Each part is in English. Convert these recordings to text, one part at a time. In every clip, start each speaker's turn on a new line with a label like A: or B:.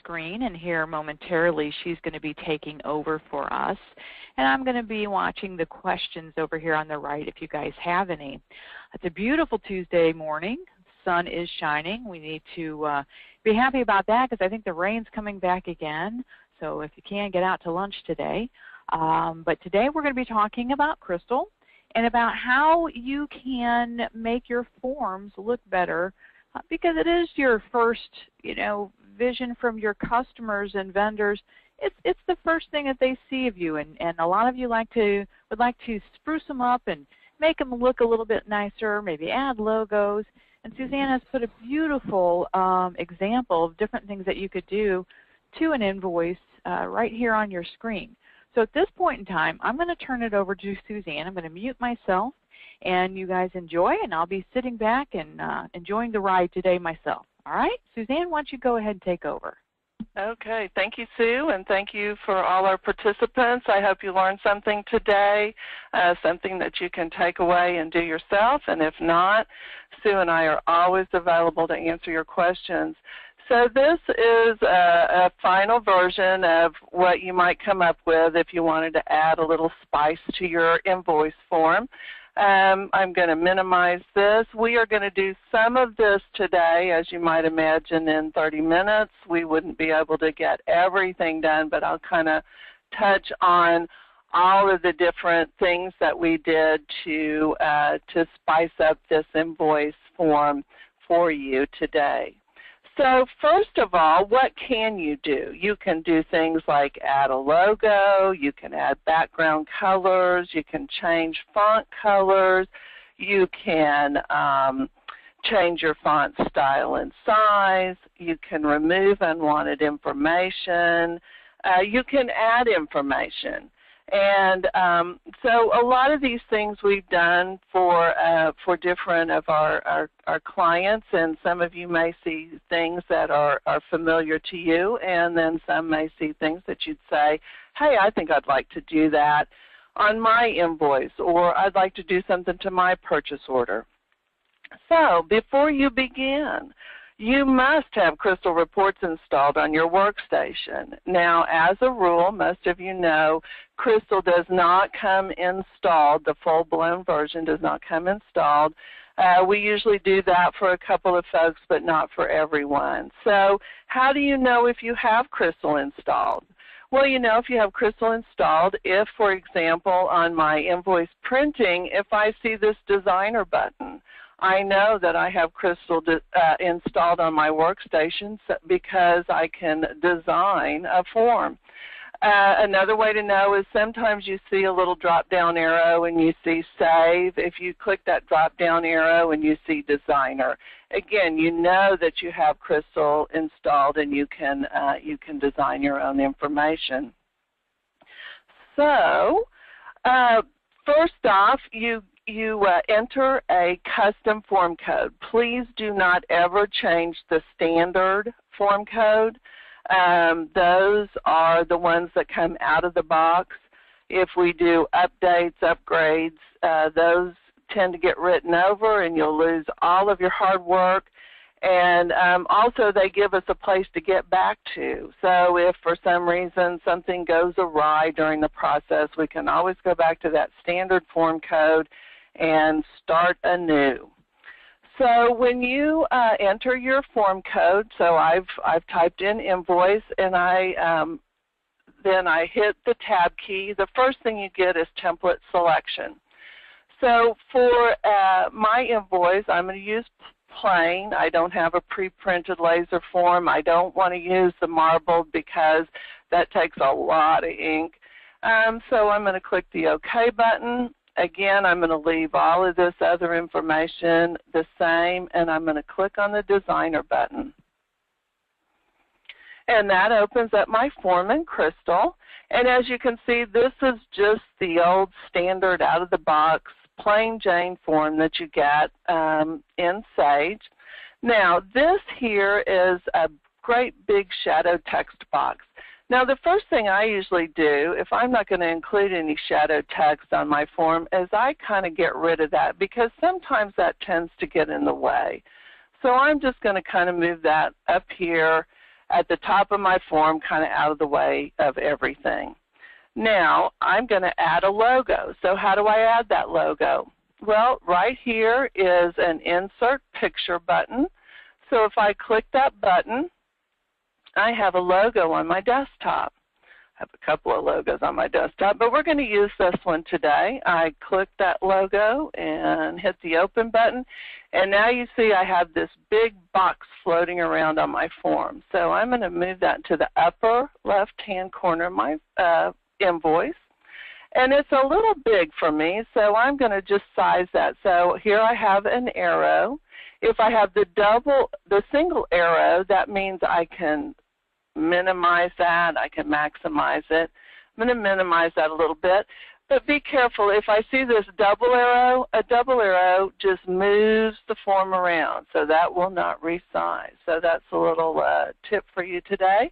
A: screen, and here momentarily she's going to be taking over for us. And I'm going to be watching the questions over here on the right if you guys have any. It's a beautiful Tuesday morning. The sun is shining. We need to be happy about that because I think the rain's coming back again. So if you can, get out to lunch today. But today we're going to be talking about Crystal and about how you can make your forms look better because it is your first, vision from your customers and vendors. It's the first thing that they see of you, and a lot of you would like to spruce them up and make them look a little bit nicer, maybe add logos. And Suzanne has put a beautiful example of different things that you could do to an invoice right here on your screen. So at this point in time, I'm going to turn it over to Suzanne. I'm going to mute myself, and you guys enjoy, and I'll be sitting back and enjoying the ride today myself. All right? Suzanne, why don't you go ahead and take over?
B: Okay. Thank you, Sue, and thank you for all our participants. I hope you learned something today, something that you can take away and do yourself, and if not, Sue and I are always available to answer your questions. So this is a final version of what you might come up with if you wanted to add a little spice to your invoice form. I'm going to minimize this. We are going to do some of this today, as you might imagine, in 30 minutes. We wouldn't be able to get everything done, but I'll kind of touch on all of the different things that we did to spice up this invoice form for you today. So first of all, what can you do? You can do things like add a logo, you can add background colors, you can change font colors, you can change your font style and size, you can remove unwanted information, you can add information. And so a lot of these things we've done for different of our clients, and some of you may see things that are familiar to you, and then some may see things that you'd say, hey, I think I'd like to do that on my invoice, or I'd like to do something to my purchase order. So before you begin, you must have Crystal Reports installed on your workstation. Now, as a rule, most of you know, Crystal does not come installed. The full-blown version does not come installed. We usually do that for a couple of folks, but not for everyone. So how do you know if you have Crystal installed? Well, you know if you have Crystal installed if, for example, on my invoice printing, if I see this designer button, I know that I have Crystal installed on my workstation because I can design a form. Another way to know is sometimes you see a little drop-down arrow and you see Save. If you click that drop-down arrow and you see Designer, again, you know that you have Crystal installed and you can design your own information. So first off, you enter a custom form code. Please do not ever change the standard form code. Those are the ones that come out of the box. If we do updates, upgrades, those tend to get written over and you'll lose all of your hard work. And also they give us a place to get back to. So if for some reason something goes awry during the process, we can always go back to that standard form code and start anew. So when you enter your form code, so I've typed in invoice and then I hit the tab key. The first thing you get is template selection. So for my invoice, I'm going to use plain. I don't have a pre-printed laser form. I don't want to use the marbled because that takes a lot of ink. So I'm going to click the OK button. Again, I'm going to leave all of this other information the same, and I'm going to click on the Designer button. And that opens up my form in Crystal. And as you can see, this is just the old standard out-of-the-box plain Jane form that you get in Sage. Now, this here is a great big shadow text box. Now, the first thing I usually do, if I'm not going to include any shadow text on my form, is I kind of get rid of that because sometimes that tends to get in the way. So I'm just going to kind of move that up here at the top of my form, kind of out of the way of everything. Now, I'm going to add a logo. So how do I add that logo? Well, right here is an Insert Picture button. So if I click that button, I have a logo on my desktop. I have a couple of logos on my desktop, but we're going to use this one today. I click that logo and hit the Open button, and now you see I have this big box floating around on my form. So I'm going to move that to the upper left-hand corner of my invoice. And it's a little big for me, so I'm going to just size that. So here I have an arrow. If I have the single arrow, that means I can minimize that, I can maximize it. I'm going to minimize that a little bit. But be careful, if I see this double arrow, a double arrow just moves the form around, so that will not resize. So that's a little tip for you today.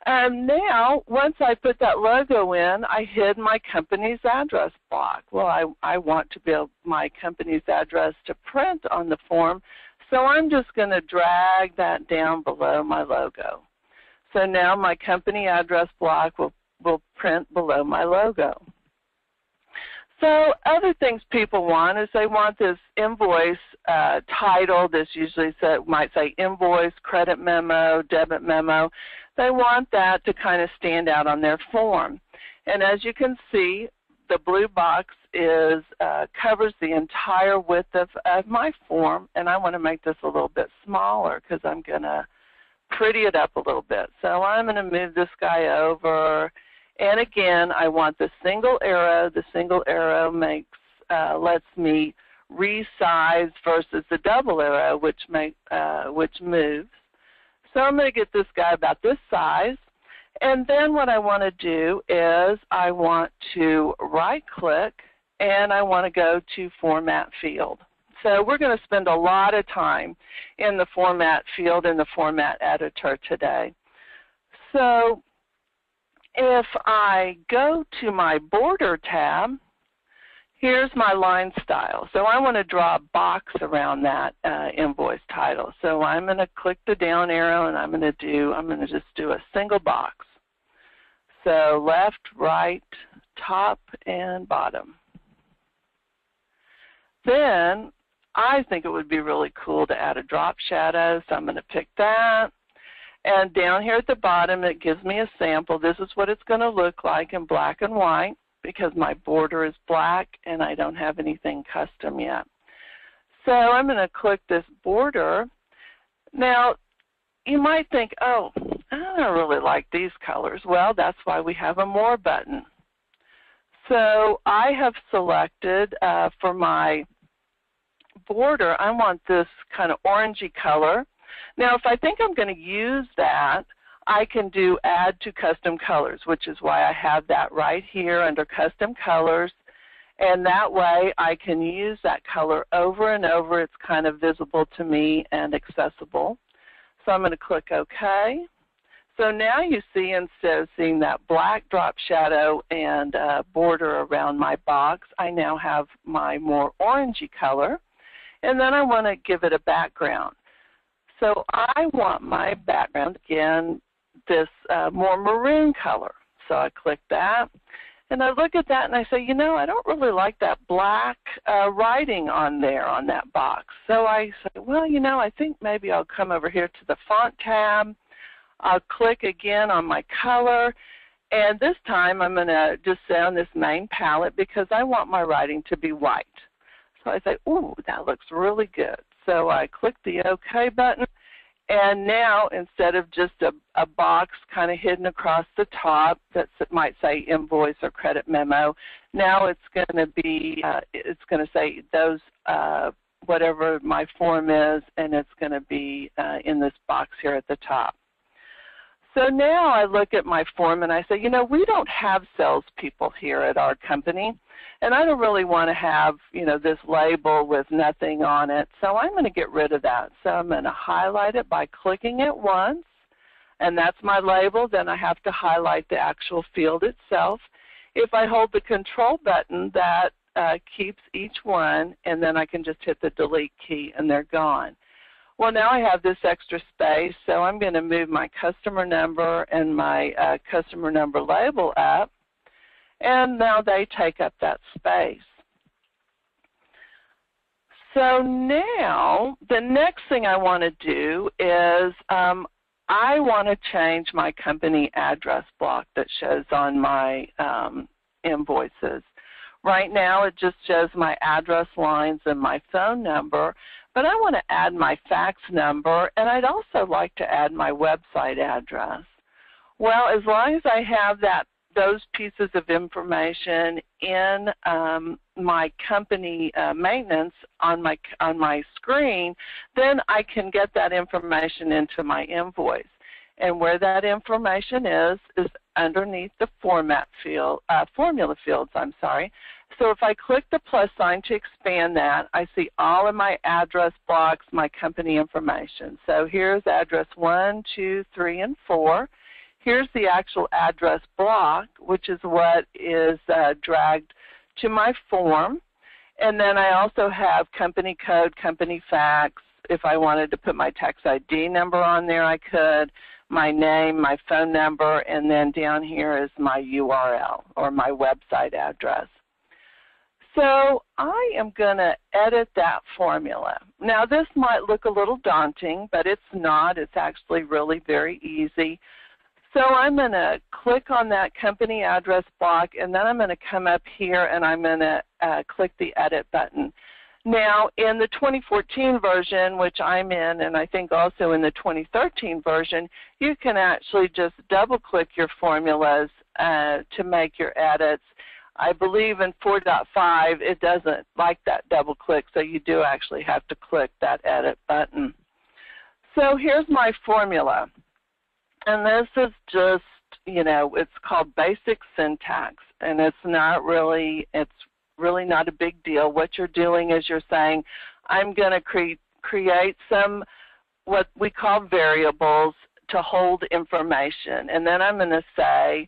B: Now, once I put that logo in, I hid my company's address block. Well, I want to build my company's address to print on the form, so I'm just going to drag that down below my logo. So now my company address block will print below my logo. So other things people want is they want this invoice title. This usually might say invoice, credit memo, debit memo. They want that to kind of stand out on their form. And as you can see, the blue box covers the entire width of my form, and I want to make this a little bit smaller because I'm going to pretty it up a little bit. So I'm going to move this guy over, and again, I want the single arrow. The single arrow lets me resize versus the double arrow, which moves. So I'm going to get this guy about this size, and then what I want to do is I want to right-click, and I want to go to Format Field. So we're going to spend a lot of time in the Format field in the Format Editor today. So if I go to my Border tab, here's my line style. So I want to draw a box around that invoice title. So I'm going to click the down arrow, and I'm going to just do a single box. So left, right, top, and bottom. Then I think it would be really cool to add a drop shadow, so I'm going to pick that. And down here at the bottom, it gives me a sample. This is what it's going to look like in black and white because my border is black and I don't have anything custom yet. So I'm going to click this border. Now, you might think, oh, I don't really like these colors. Well, that's why we have a More button. So I have selected for my border, I want this kind of orangey color. Now, if I think I'm going to use that, I can do Add to Custom Colors, which is why I have that right here under Custom Colors. And that way I can use that color over and over. It's kind of visible to me and accessible. So I'm going to click OK. So now you see, instead of seeing that black drop shadow and border around my box, I now have my more orangey color. And then I want to give it a background. So I want my background, again, this more maroon color. So I click that, and I look at that and I say, you know, I don't really like that black writing on there on that box. So I say, well, you know, I think maybe I'll come over here to the Font tab. I'll click again on my color, and this time I'm going to just say on this main palette because I want my writing to be white. So I say, ooh, that looks really good. So I click the OK button, and now instead of just a box kind of hidden across the top that might say invoice or credit memo, now it's going to be, it's going to say those, whatever my form is, and it's going to be in this box here at the top. So now I look at my form and I say, you know, we don't have salespeople here at our company, and I don't really want to have, you know, this label with nothing on it. So I'm going to get rid of that. So I'm going to highlight it by clicking it once, and that's my label. Then I have to highlight the actual field itself. If I hold the Control button, that keeps each one, and then I can just hit the Delete key, and they're gone. Well, now I have this extra space, so I'm going to move my customer number and my customer number label up, and now they take up that space. So now the next thing I want to do is I want to change my company address block that shows on my invoices. Right now it just shows my address lines and my phone number, but I want to add my fax number, and I'd also like to add my website address. Well, as long as I have those pieces of information in my company maintenance on my screen, then I can get that information into my invoice. And where that information is underneath the formula fields. So if I click the plus sign to expand that, I see all of my address blocks, my company information. So here's address 1, 2, 3, and 4. Here's the actual address block, which is what is dragged to my form. And then I also have company code, company fax. If I wanted to put my tax ID number on there, I could, my name, my phone number, and then down here is my URL or my website address. So I am going to edit that formula. Now this might look a little daunting, but it's not. It's actually really very easy. So I'm going to click on that company address block, and then I'm going to come up here and I'm going to click the edit button. Now in the 2014 version, which I'm in, and I think also in the 2013 version, you can actually just double click your formulas to make your edits. I believe in 4.5 it doesn't like that double click, so you do actually have to click that edit button. So here's my formula. And this is just, it's called basic syntax, and it's really not a big deal. What you're doing is you're saying, I'm going to create some what we call variables to hold information. And then I'm going to say,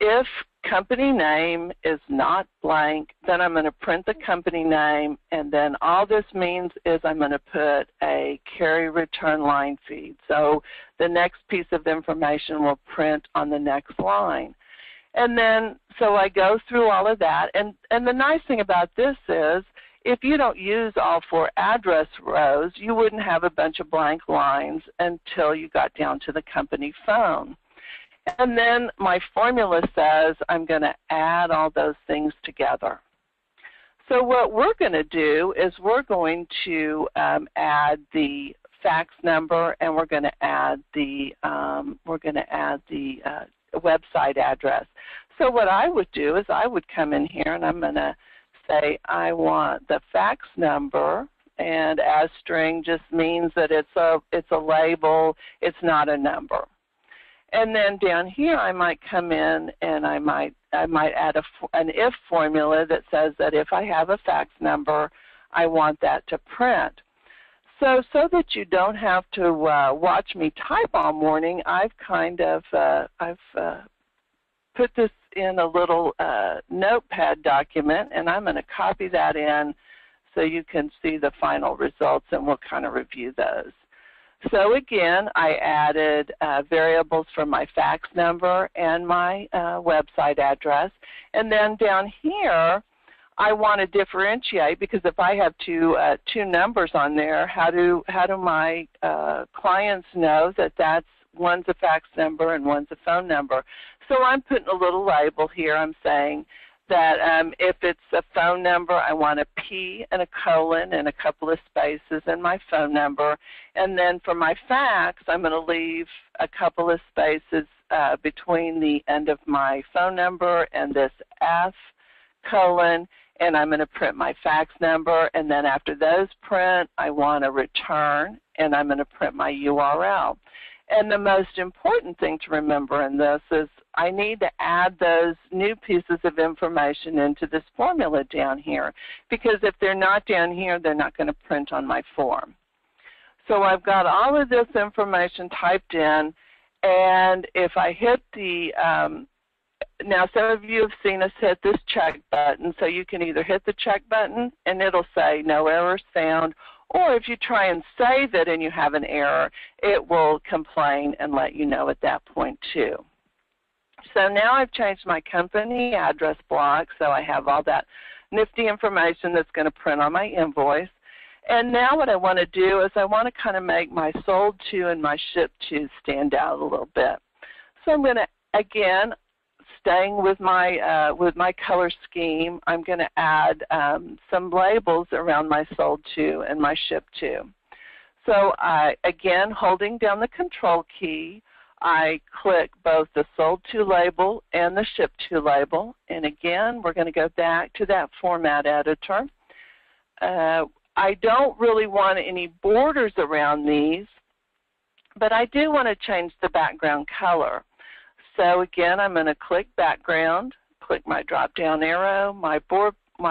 B: if company name is not blank, then I'm going to print the company name, and then all this means is I'm going to put a carry return line feed. So the next piece of information will print on the next line. And then, so I go through all of that, and the nice thing about this is, if you don't use all 4 address rows, you wouldn't have a bunch of blank lines until you got down to the company phone. And then my formula says I'm going to add all those things together. So what we're going to do is we're going to add the fax number, and we're going to add the website address. So what I would do is I would come in here and I'm going to say I want the fax number, and as string just means that it's a label, it's not a number. And then down here I might come in and I might add an if formula that says that if I have a fax number, I want that to print. So that you don't have to watch me type all morning, I've put this in a little notepad document, and I'm going to copy that in so you can see the final results, and we'll kind of review those. So again, I added variables for my fax number and my website address. And then down here, I want to differentiate, because if I have two numbers on there, how do my clients know that one's a fax number and one's a phone number? So I'm putting a little label here. I'm saying that if it's a phone number, I want a P and a colon and a couple of spaces in my phone number. And then for my fax, I'm going to leave a couple of spaces between the end of my phone number and this F colon, and I'm going to print my fax number. And then after those print, I want a return, and I'm going to print my URL. And the most important thing to remember in this is I need to add those new pieces of information into this formula down here, because if they're not down here, they're not going to print on my form. So I've got all of this information typed in, and if I hit the, now some of you have seen us hit this check button, so you can either hit the check button and it'll say no errors found, Or if you try and save it and you have an error, it will complain and let you know at that point too. So now I've changed my company address block, so I have all that nifty information that's going to print on my invoice. And now what I want to do is I want to kind of make my sold to and my shipped to stand out a little bit. So I'm going to, again, staying with my color scheme, I'm going to add some labels around my sold to and my shipped to. So again, holding down the control key, I click both the sold to label and the shipped to label. And again, we're going to go back to that format editor. I don't really want any borders around these, but I do want to change the background color. So again, I'm going to click background, click my drop down arrow, my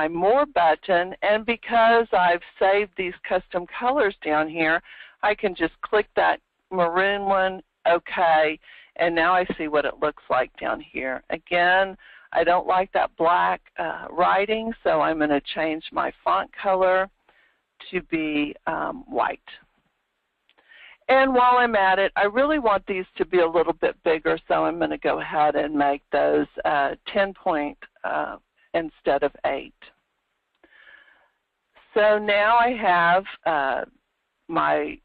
B: more button, and because I've saved these custom colors down here, I can just click that maroon one, OK, and now I see what it looks like down here. Again, I don't like that black writing, so I'm going to change my font color to be white. And while I'm at it, I really want these to be a little bit bigger, so I'm going to go ahead and make those 10 point instead of 8. So now I have my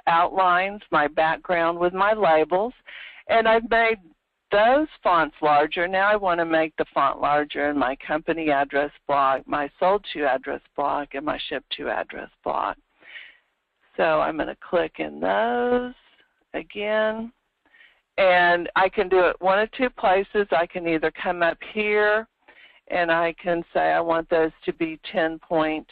B: outlines, my background with my labels, and I've made those fonts larger. Now I want to make the font larger in my company address block, my sold to address block, and my shipped to address block. So I'm going to click in those again, and I can do it one of two places. I can either come up here and I can say I want those to be 10 point,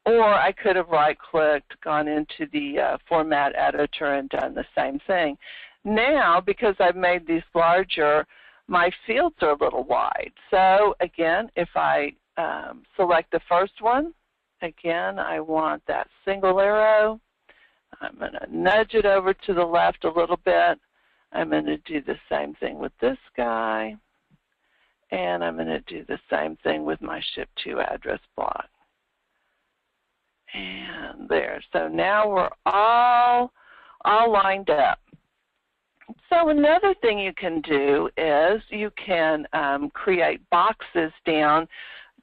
B: or I could have right-clicked, gone into the format editor and done the same thing. Now, because I've made these larger, my fields are a little wide. So again, if I select the first one, again, I want that single arrow. I'm going to nudge it over to the left a little bit. I'm going to do the same thing with this guy. And I'm going to do the same thing with my shipped to address block. And there. So now we're all lined up. So another thing you can do is you can create boxes down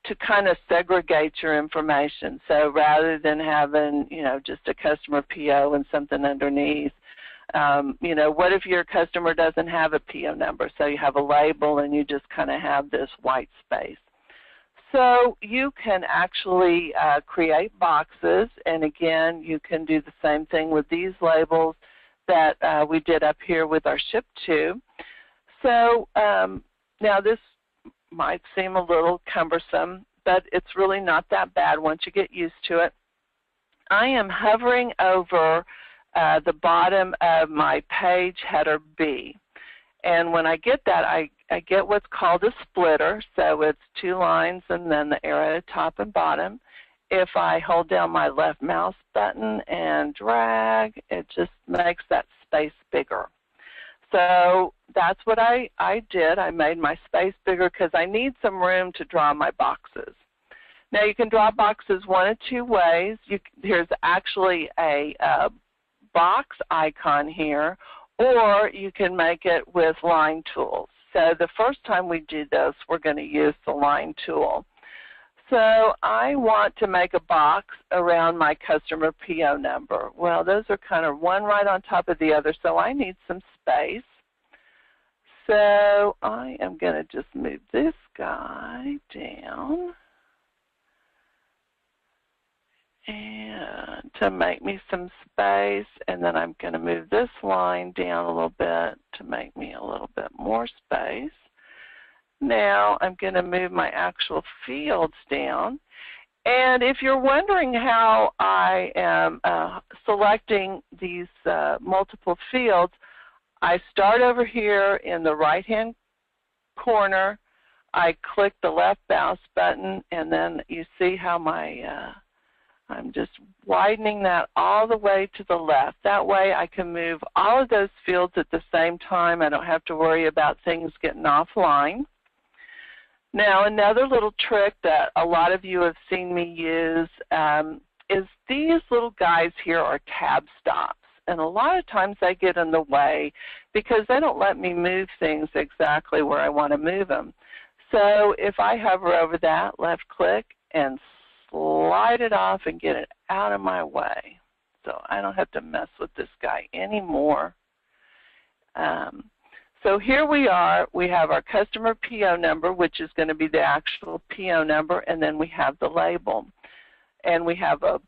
B: to kind of segregate your information. So rather than having, just a customer PO and something underneath, what if your customer doesn't have a PO number? So you have a label and you just kind of have this white space. So you can actually create boxes, and again, you can do the same thing with these labels that we did up here with our shipped to. So now this might seem a little cumbersome, but it's really not that bad once you get used to it. I am hovering over the bottom of my page header B. And when I get that, I get what's called a splitter. So it's 2 lines and then the arrow top and bottom. If I hold down my left mouse button and drag, it just makes that space bigger. So that's what I did. I made my space bigger because I need some room to draw my boxes. Now you can draw boxes one of 2 ways. Here's actually a box icon here, or you can make it with line tools. So the first time we do this, we're going to use the line tool. So I want to make a box around my customer PO number. Well, those are kind of one right on top of the other, so I need some space. So I am going to just move this guy down and to make me some space, and then I'm going to move this line down a little bit to make me a little bit more space. Now I'm going to move my actual fields down. And if you're wondering how I am selecting these multiple fields, I start over here in the right-hand corner. I click the left mouse button, and then you see how I'm just widening that all the way to the left. That way I can move all of those fields at the same time. I don't have to worry about things getting offline. Now, another little trick that a lot of you have seen me use is these little guys here are tab stops. And a lot of times they get in the way because they don't let me move things exactly where I want to move them. So if I hover over that, left click, and slide it off and get it out of my way, so I don't have to mess with this guy anymore. So here we are. We have our customer PO number, which is going to be the actual PO number, and then we have the label. And we have a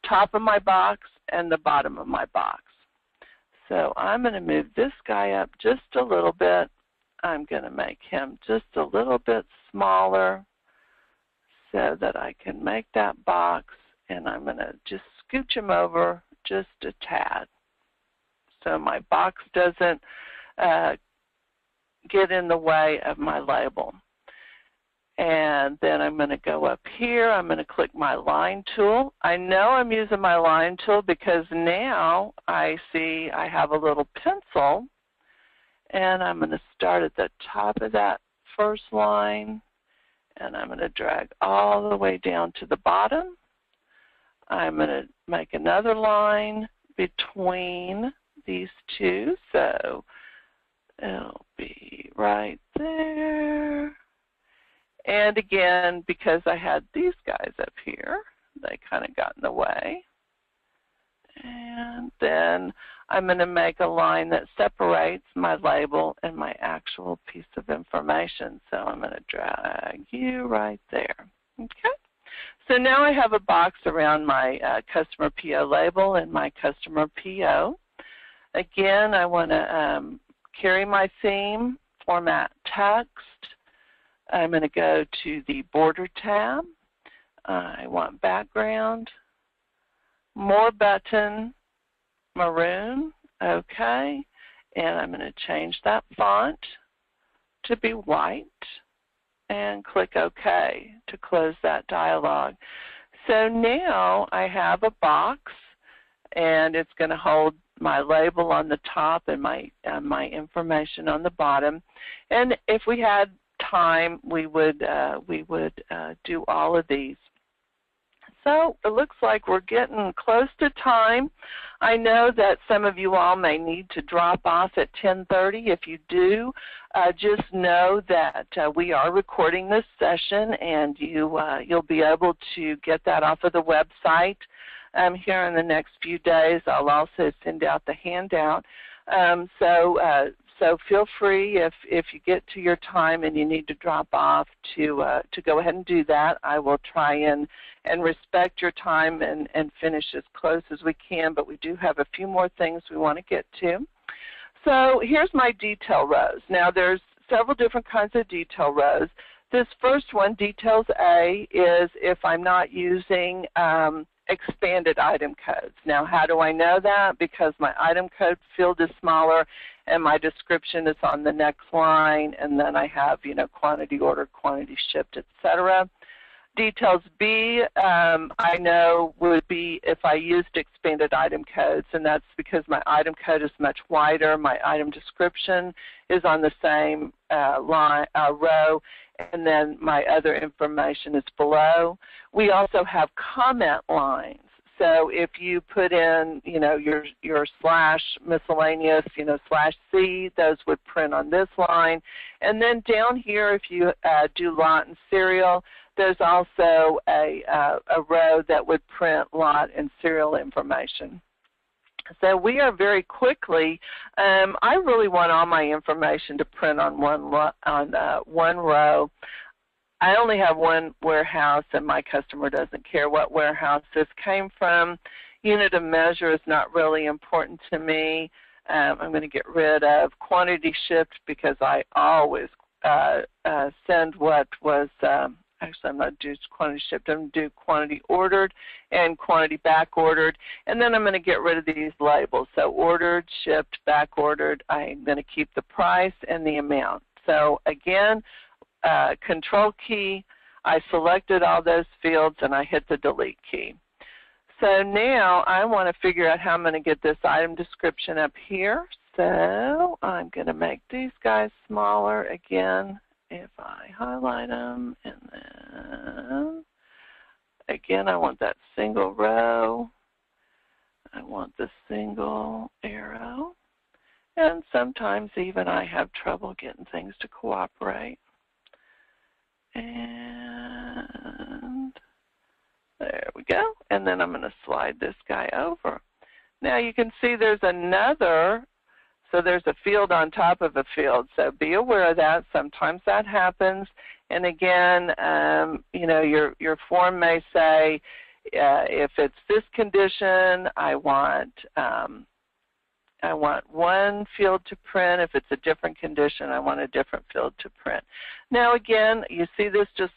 B: top of my box and the bottom of my box. So I'm going to move this guy up just a little bit. I'm going to make him just a little bit smaller so that I can make that box, and I'm going to just scooch him over just a tad so my box doesn't get in the way of my label. And then I'm going to go up here. I'm going to click my line tool. I know I'm using my line tool because now I see I have a little pencil, and I'm going to start at the top of that first line, and I'm going to drag all the way down to the bottom. I'm going to make another line between these two, so it'll be right there. And again, because I had these guys up here, they kind of got in the way. And then I'm going to make a line that separates my label and my actual piece of information. So I'm going to drag you right there. Okay. So now I have a box around my customer PO label and my customer PO. Again, I want to carry my theme, format text. I'm going to go to the border tab. I want background, more button, maroon, okay. And I'm going to change that font to be white and click OK to close that dialog. So now I have a box, and it's going to hold my label on the top and my information on the bottom. And if we had time, we would do all of these. So it looks like we're getting close to time. I know that some of you all may need to drop off at 10:30. If you do, just know that we are recording this session, and you'll be able to get that off of the website here in the next few days. I'll also send out the handout. So feel free, if you get to your time and you need to drop off, to go ahead and do that. I will try and respect your time and finish as close as we can, but we do have a few more things we want to get to. So here's my detail rows. Now there's several different kinds of detail rows. This first one, Details A, is if I'm not using expanded item codes. Now, how do I know that? Because my item code field is smaller and my description is on the next line, and then I have, quantity ordered, quantity shipped, etc. Details B, I know would be if I used expanded item codes, and that's because my item code is much wider, my item description is on the same row, and then my other information is below. We also have comment lines. So if you put in, your slash miscellaneous, /C, those would print on this line. And then down here, if you do lot and serial, there's also a row that would print lot and serial information. So we are very quickly, I really want all my information to print on one row. I only have one warehouse, and my customer doesn't care what warehouse this came from. Unit of measure is not really important to me. I'm going to get rid of quantity shipped because I always send what was actually, I'm not doing quantity shipped. I'm going to do quantity ordered and quantity back ordered. And then I'm going to get rid of these labels. So ordered, shipped, back ordered. I'm going to keep the price and the amount. So again, Control key, I selected all those fields, and I hit the delete key. So now I want to figure out how I'm going to get this item description up here. So I'm going to make these guys smaller again. If I highlight them and then again, I want that single row. I want the single arrow. And sometimes even I have trouble getting things to cooperate. And there we go. And then I'm going to slide this guy over. Now you can see there's another, so there's a field on top of a field. So be aware of that. Sometimes that happens. And again, you know, your form may say, if it's this condition, I want one field to print. If it's a different condition, I want a different field to print. Now again, you see this just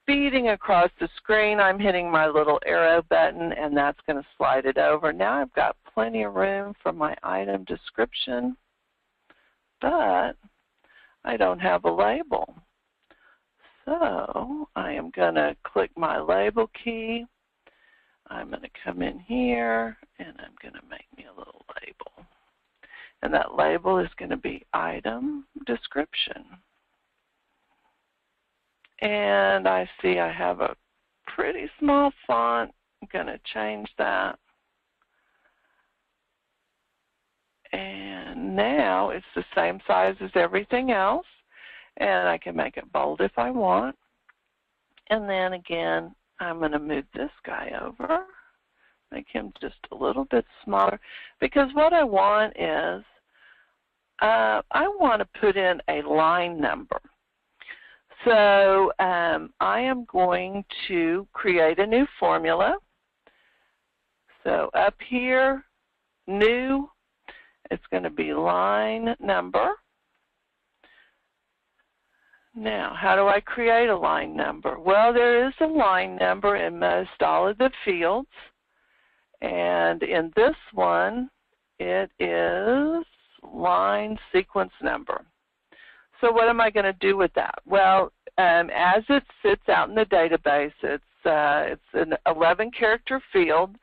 B: speeding across the screen. I'm hitting my little arrow button, and that's going to slide it over. Now I've got plenty of room for my item description, but I don't have a label. So I am going to click my label key. I'm going to come in here, and I'm going to make me a little label. And that label is going to be item description. And I see I have a pretty small font. I'm going to change that. And now it's the same size as everything else. And I can make it bold if I want. And then again, I'm going to move this guy over, make him just a little bit smaller, because what I want is I want to put in a line number. So I am going to create a new formula. So up here, new, it's going to be line number. Now, how do I create a line number? Well, there is a line number in most all of the fields. And in this one, it is line sequence number. So what am I going to do with that? Well, as it sits out in the database, it's an 11-character field.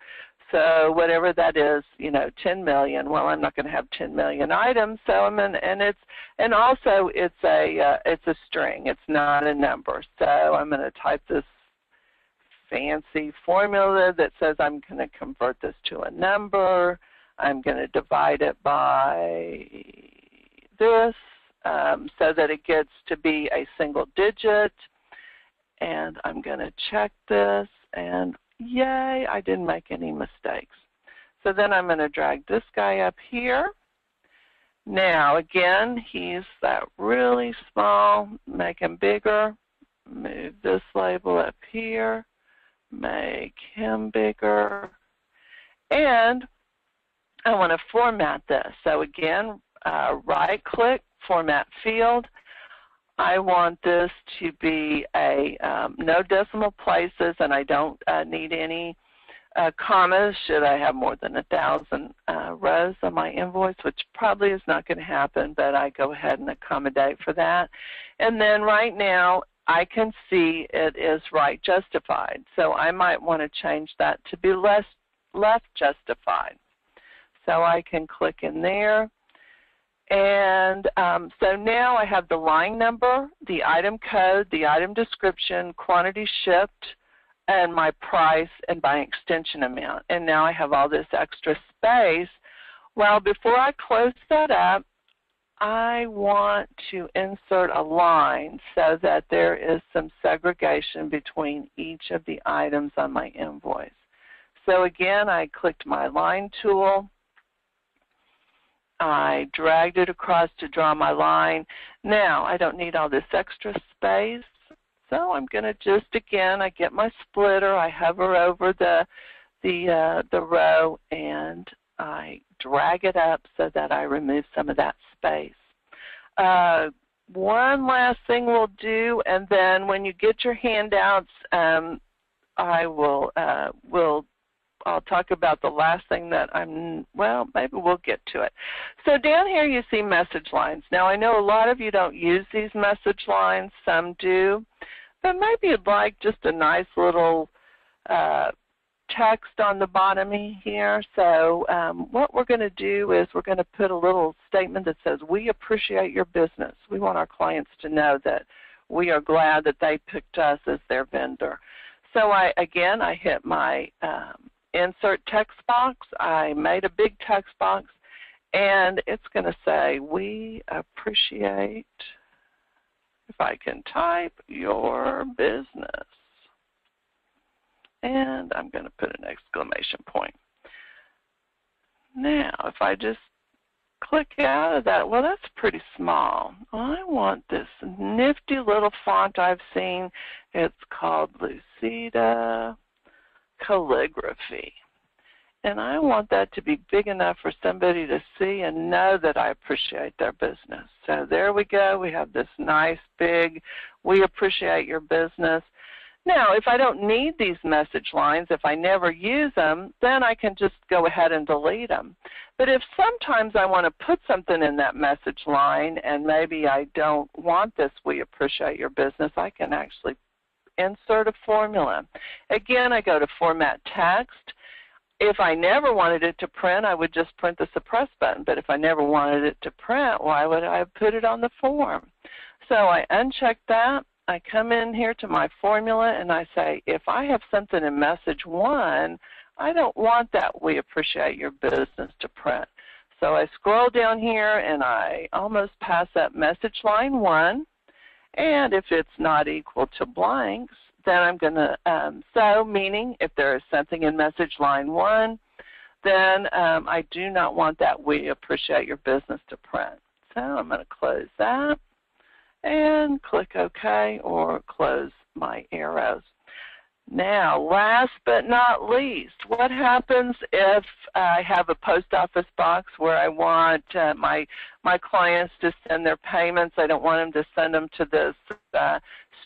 B: So whatever that is, you know, 10 million. Well, I'm not going to have 10 million items. So and also it's a string. It's not a number. So I'm going to type this fancy formula that says I'm going to convert this to a number. I'm going to divide it by this so that it gets to be a single digit. And I'm going to check this, and yay, I didn't make any mistakes. So then I'm going to drag this guy up here. Now again, he's that really small, make him bigger. Move this label up here, make him bigger. And I want to format this. So again, right click, format field. I want this to be a no decimal places, and I don't need any commas should I have more than 1,000 rows on my invoice, which probably is not going to happen, but I go ahead and accommodate for that. And then right now I can see it is right justified. So I might want to change that to be left justified. So I can click in there. And so now I have the line number, the item code, the item description, quantity shipped, and my price and my extension amount. And now I have all this extra space. Well, before I close that up, I want to insert a line so that there is some segregation between each of the items on my invoice. So again, I clicked my line tool. I dragged it across to draw my line. Now, I don't need all this extra space, so I'm going to just, again, I get my splitter, I hover over the row, and I drag it up so that I remove some of that space. One last thing we'll do, and then when you get your handouts, I'll talk about the last thing that maybe we'll get to it. So down here you see message lines. Now I know a lot of you don't use these message lines, some do, but maybe you'd like just a nice little text on the bottom here. So what we're going to do is we're going to put a little statement that says, we appreciate your business. We want our clients to know that we are glad that they picked us as their vendor. So I hit my insert text box. I made a big text box, and it's going to say, we appreciate, if I can type, your business. And I'm going to put an exclamation point. Now, if I just click out of that, well, that's pretty small. I want this nifty little font I've seen. It's called Lucida Calligraphy. And I want that to be big enough for somebody to see and know that I appreciate their business. So there we go. We have this nice big, we appreciate your business. Now, if I don't need these message lines, if I never use them, then I can just go ahead and delete them. But if sometimes I want to put something in that message line and maybe I don't want this, we appreciate your business, I can actually insert a formula. Again, I go to Format Text. If I never wanted it to print, I would just print the suppress button. But if I never wanted it to print, why would I have put it on the form? So I uncheck that. I come in here to my formula and I say, if I have something in message 1, I don't want that we appreciate your business to print. So I scroll down here and I almost pass that message line 1. And if it's not equal to blanks, then I'm going to, so meaning if there is something in message line 1, then I do not want that we appreciate your business to print. So I'm going to close that and click OK or close my arrows. Now, last but not least, what happens if I have a post office box where I want my clients to send their payments? I don't want them to send them to this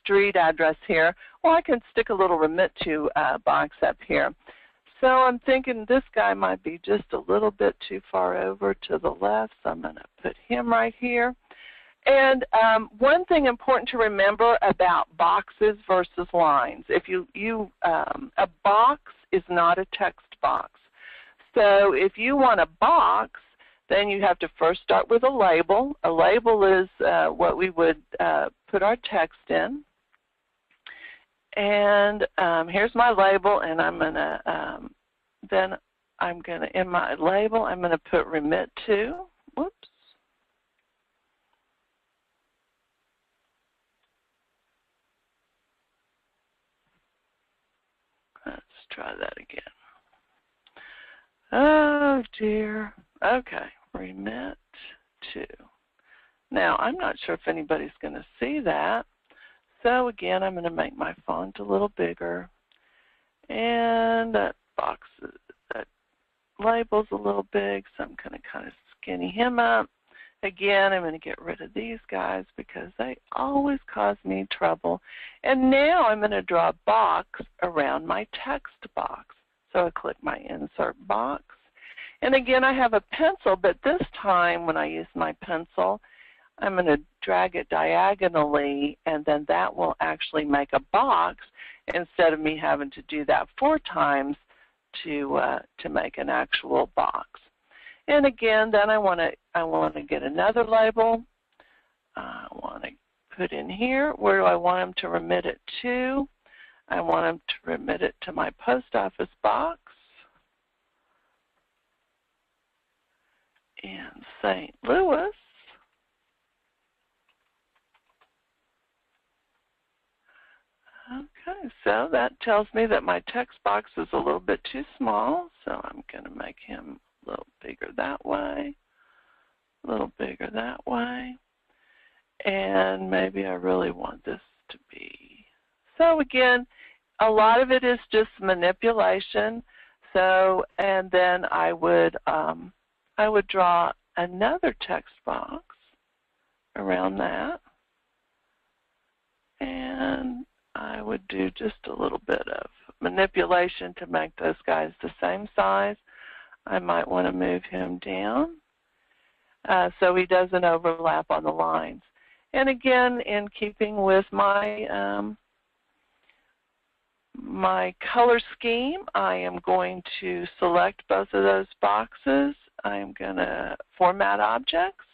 B: street address here. Well, I can stick a little remit-to box up here. So I'm thinking this guy might be just a little bit too far over to the left, so I'm going to put him right here. And one thing important to remember about boxes versus lines, if a box is not a text box. So if you want a box, then you have to first start with a label. A label is what we would put our text in. And here's my label, and I'm going to, then I'm going to, in my label, I'm going to put remit-to. Whoops. Let's try that again. Oh dear. Okay, remit-to. Now, I'm not sure if anybody's going to see that. So again, I'm going to make my font a little bigger. And that box, that label's a little big, so I'm going to kind of skinny him up. Again, I'm going to get rid of these guys because they always cause me trouble. And now I'm going to draw a box around my text box. So I click my insert box. And again, I have a pencil, but this time when I use my pencil, I'm going to drag it diagonally, and then that will actually make a box instead of me having to do that 4 times to make an actual box. And again, then I want to get another label. I want to put in here, where do I want them to remit it to? I want them to remit it to my post office box in St. Louis. Okay, so that tells me that my text box is a little bit too small, so I'm going to make him a little bigger that way, a little bigger that way, and maybe I really want this to be. So again, a lot of it is just manipulation. So, and then I would draw another text box around that, and I would do just a little bit of manipulation to make those guys the same size. I might want to move him down so he doesn't overlap on the lines. And again, in keeping with my my color scheme, I am going to select both of those boxes. I'm going to format objects.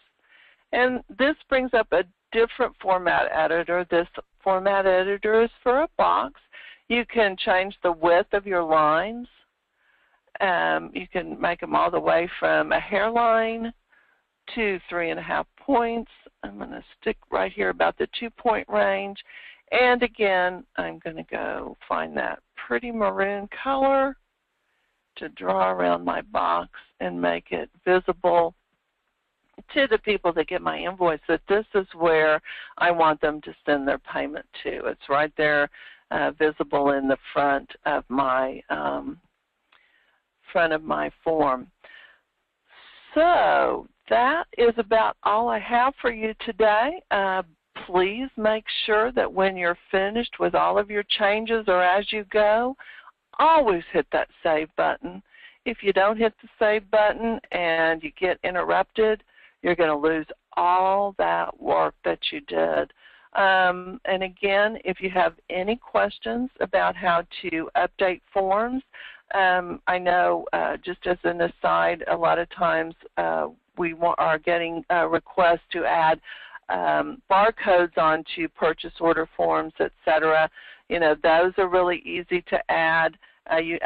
B: And this brings up a different format editor. This format editor is for a box. You can change the width of your lines. You can make them all the way from a hairline to 3.5 points. I'm going to stick right here about the 2-point range. And again, I'm going to go find that pretty maroon color to draw around my box and make it visible to the people that get my invoice that this is where I want them to send their payment to. It's right there visible in the front of my form. So that is about all I have for you today. Please make sure that when you're finished with all of your changes or as you go, always hit that save button. If you don't hit the save button and you get interrupted, you're going to lose all that work that you did. And again, if you have any questions about how to update forms, I know just as an aside, a lot of times we are getting requests to add barcodes onto purchase order forms, etc. You know, those are really easy to add. You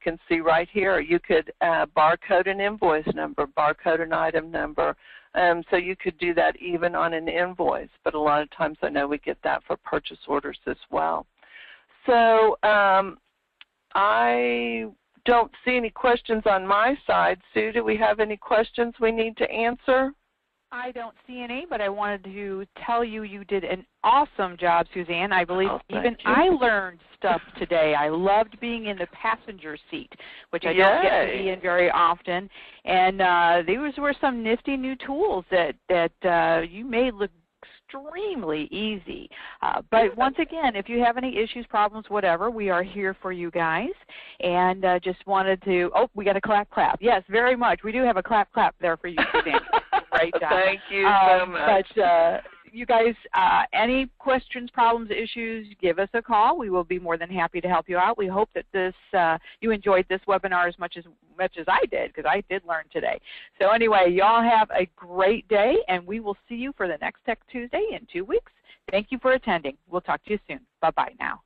B: can see right here, you could barcode an invoice number, barcode an item number. So you could do that even on an invoice, but a lot of times I know we get that for purchase orders as well. So I don't see any questions on my side. Sue, do we have any questions we need to answer?
A: I don't see any, but I wanted to tell you you did an awesome job, Suzanne. I believe even I learned stuff today. I loved being in the passenger seat, which I don't get to be in very often. And these were some nifty new tools that you made look extremely easy. But once again, if you have any issues, problems, whatever, we are here for you guys. And just wanted to, we got a clap, clap. Yes, very much. We do have a clap, clap there for you, Suzanne. Great job.
B: Thank you so much.
A: But you guys, any questions, problems, issues, give us a call. We will be more than happy to help you out. We hope that this you enjoyed this webinar as much as I did, because I did learn today. So anyway, y'all have a great day, and we will see you for the next Tech Tuesday in 2 weeks. Thank you for attending. We'll talk to you soon. Bye-bye now.